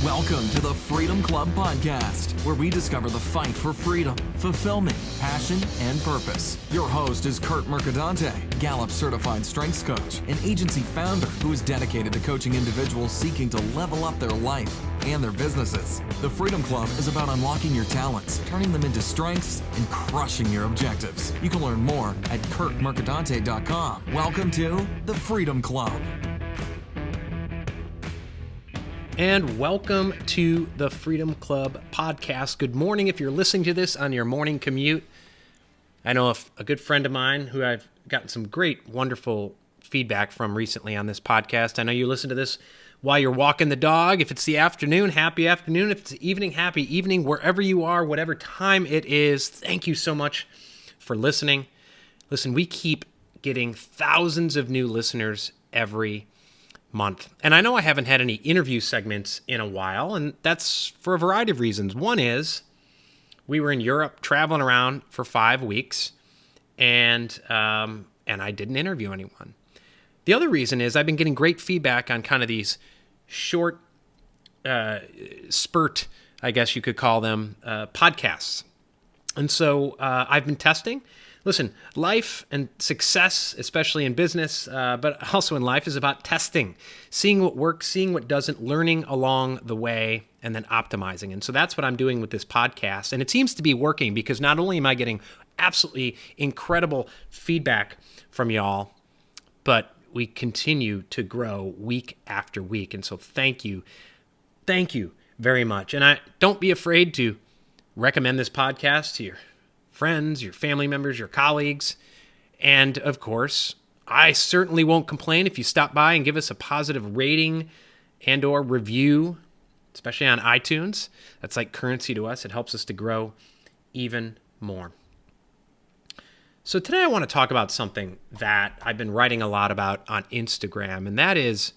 Welcome to the Freedom Club Podcast, where we discover the fight for freedom, fulfillment, passion, and purpose. Your host is Kurt Mercadante, Gallup certified strengths coach, an agency founder who is dedicated to coaching individuals seeking to level up their life and their businesses. The Freedom Club is about unlocking your talents, turning them into strengths, and crushing your objectives. You can learn more at kurtmercadante.com. Welcome to the Freedom Club. And welcome to the Freedom Club Podcast. Good morning if you're listening to this on your morning commute. I know a good friend of mine who I've gotten some great, wonderful feedback from recently on this podcast. I know you listen to this while you're walking the dog. If it's the afternoon, happy afternoon. If it's the evening, happy evening. Wherever you are, whatever time it is, thank you so much for listening. Listen, we keep getting thousands of new listeners every month. And I know I haven't had any interview segments in a while, and that's for a variety of reasons. One is we were in Europe traveling around for 5 weeks, and I didn't interview anyone. The other reason is I've been getting great feedback on kind of these short spurt, I guess you could call them, podcasts. And so I've been testing. Listen, life and success, especially in business, but also in life, is about testing, seeing what works, seeing what doesn't, learning along the way, and then optimizing. And so that's what I'm doing with this podcast. And it seems to be working because not only am I getting absolutely incredible feedback from y'all, but we continue to grow week after week. And so thank you very much. And don't be afraid to recommend this podcast to your friends, your family members, your colleagues. And of course, I certainly won't complain if you stop by and give us a positive rating and or review, especially on iTunes. That's like currency to us. It helps us to grow even more. So today I want to talk about something that I've been writing a lot about on Instagram, and that is,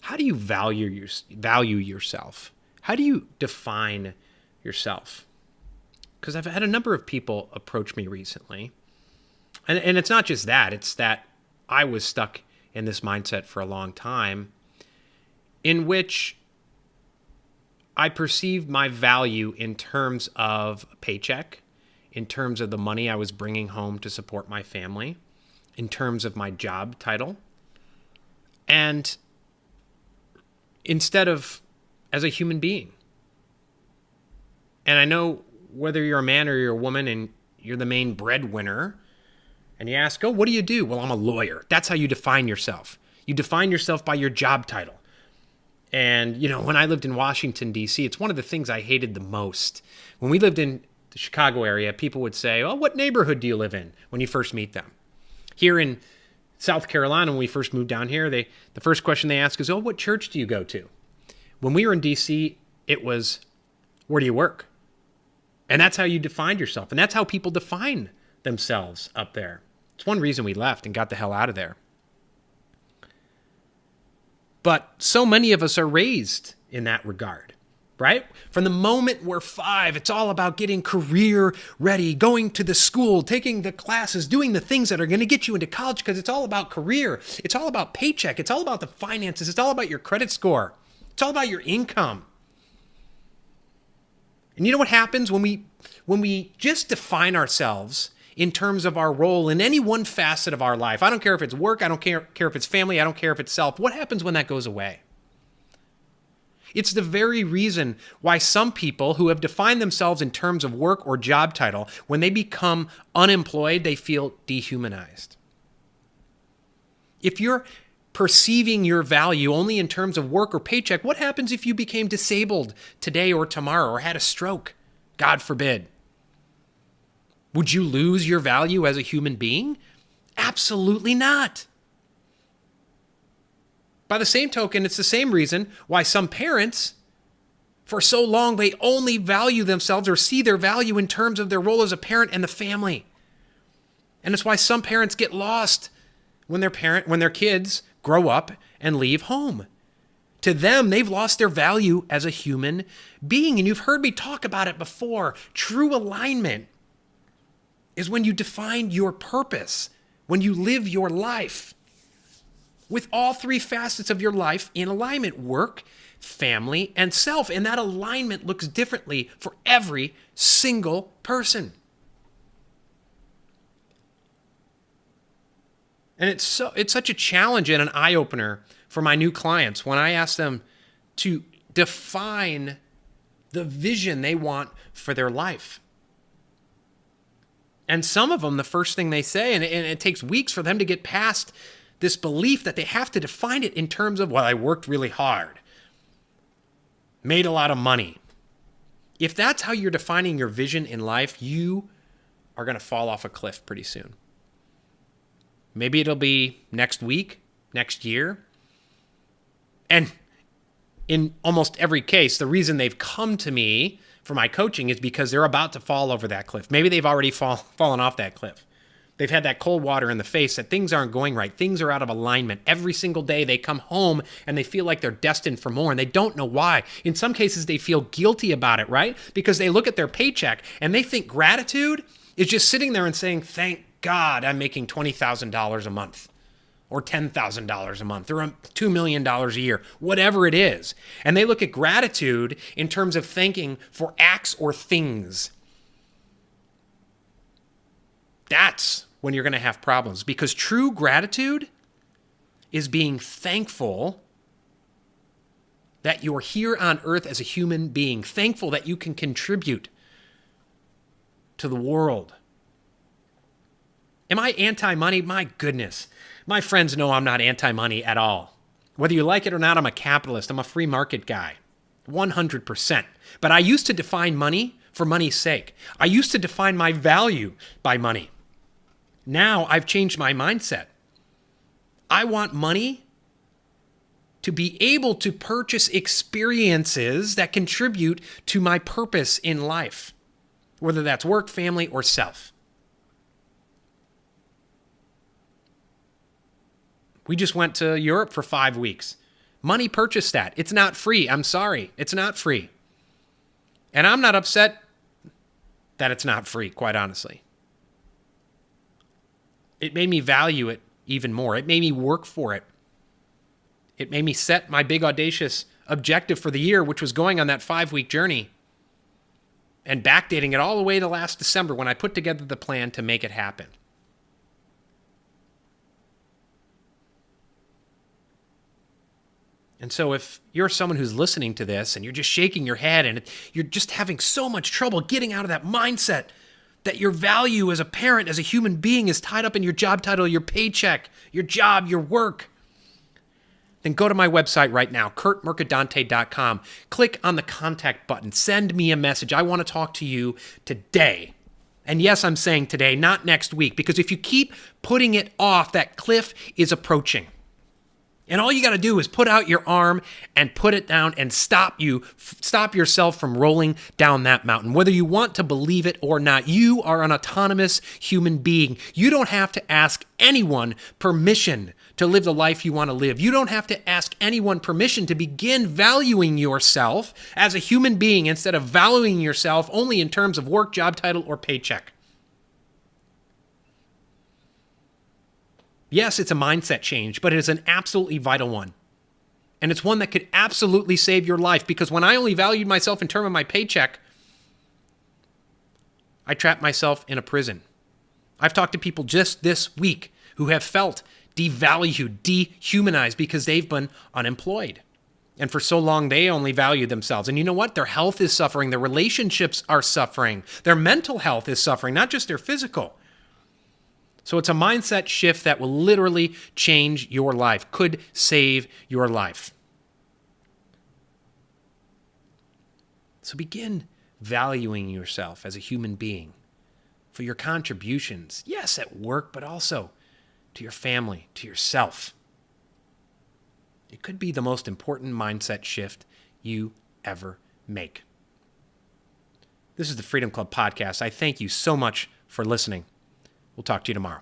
how do you value yourself? How do you define yourself? Because I've had a number of people approach me recently. And it's not just that. It's that I was stuck in this mindset for a long time in which I perceived my value in terms of a paycheck, in terms of the money I was bringing home to support my family, in terms of my job title, and instead of as a human being. And I know whether you're a man or you're a woman and you're the main breadwinner, and you ask, what do you do? Well, I'm a lawyer. That's how you define yourself. You define yourself by your job title. And, when I lived in Washington, D.C., it's one of the things I hated the most. When we lived in the Chicago area, people would say, what neighborhood do you live in when you first meet them? Here in South Carolina, when we first moved down here, the first question they ask is, what church do you go to? When we were in D.C., it was, where do you work? And that's how you defined yourself. And that's how people define themselves up there. It's one reason we left and got the hell out of there. But so many of us are raised in that regard, right? From the moment we're 5, it's all about getting career ready, going to the school, taking the classes, doing the things that are going to get you into college, because it's all about career. It's all about paycheck. It's all about the finances. It's all about your credit score. It's all about your income. And you know what happens when we just define ourselves in terms of our role in any one facet of our life? I don't care if it's work, I don't care if it's family, I don't care if it's self. What happens when that goes away? It's the very reason why some people who have defined themselves in terms of work or job title, when they become unemployed, they feel dehumanized. If you're perceiving your value only in terms of work or paycheck, what happens if you became disabled today or tomorrow or had a stroke? God forbid. Would you lose your value as a human being? Absolutely not. By the same token, it's the same reason why some parents, for so long, they only value themselves or see their value in terms of their role as a parent and the family. And it's why some parents get lost when their kids grow up and leave home. To them, they've lost their value as a human being. And you've heard me talk about it before. True alignment is when you define your purpose, when you live your life with all three facets of your life in alignment: work, family, and self. And that alignment looks differently for every single person. And it's such a challenge and an eye-opener for my new clients when I ask them to define the vision they want for their life. And some of them, the first thing they say, and it takes weeks for them to get past this belief that they have to define it in terms of, well, I worked really hard, made a lot of money. If that's how you're defining your vision in life, you are going to fall off a cliff pretty soon. Maybe it'll be next week, next year. And in almost every case, the reason they've come to me for my coaching is because they're about to fall over that cliff. Maybe they've already fallen off that cliff. They've had that cold water in the face, that things aren't going right. Things are out of alignment. Every single day they come home and they feel like they're destined for more and they don't know why. In some cases, they feel guilty about it, right? Because they look at their paycheck and they think gratitude is just sitting there and saying, thank God I'm making $20,000 a month or $10,000 a month or $2 million a year, whatever it is. And they look at gratitude in terms of thanking for acts or things. That's when you're going to have problems, because true gratitude is being thankful that you're here on earth as a human being, thankful that you can contribute to the world. Am I anti-money? My goodness. My friends know I'm not anti-money at all. Whether you like it or not, I'm a capitalist. I'm a free market guy, 100%. But I used to define money for money's sake. I used to define my value by money. Now I've changed my mindset. I want money to be able to purchase experiences that contribute to my purpose in life, whether that's work, family, or self. We just went to Europe for 5 weeks. Money purchased that. It's not free. I'm sorry. It's not free. And I'm not upset that it's not free, quite honestly. It made me value it even more. It made me work for it. It made me set my big audacious objective for the year, which was going on that 5-week journey and backdating it all the way to last December when I put together the plan to make it happen. And so if you're someone who's listening to this and you're just shaking your head and you're just having so much trouble getting out of that mindset that your value as a parent, as a human being is tied up in your job title, your paycheck, your job, your work, then go to my website right now, kurtmercadante.com. Click on the contact button. Send me a message. I want to talk to you today. And yes, I'm saying today, not next week, because if you keep putting it off, that cliff is approaching. And all you got to do is put out your arm and put it down and stop yourself from rolling down that mountain. Whether you want to believe it or not, you are an autonomous human being. You don't have to ask anyone permission to live the life you want to live. You don't have to ask anyone permission to begin valuing yourself as a human being instead of valuing yourself only in terms of work, job title, or paycheck. Yes, it's a mindset change, but it is an absolutely vital one. And it's one that could absolutely save your life, because when I only valued myself in terms of my paycheck, I trapped myself in a prison. I've talked to people just this week who have felt devalued, dehumanized because they've been unemployed. And for so long, they only valued themselves. And you know what? Their health is suffering. Their relationships are suffering. Their mental health is suffering, not just their physical. So it's a mindset shift that will literally change your life, could save your life. So begin valuing yourself as a human being for your contributions, yes, at work, but also to your family, to yourself. It could be the most important mindset shift you ever make. This is the Freedom Club podcast. I thank you so much for listening. We'll talk to you tomorrow.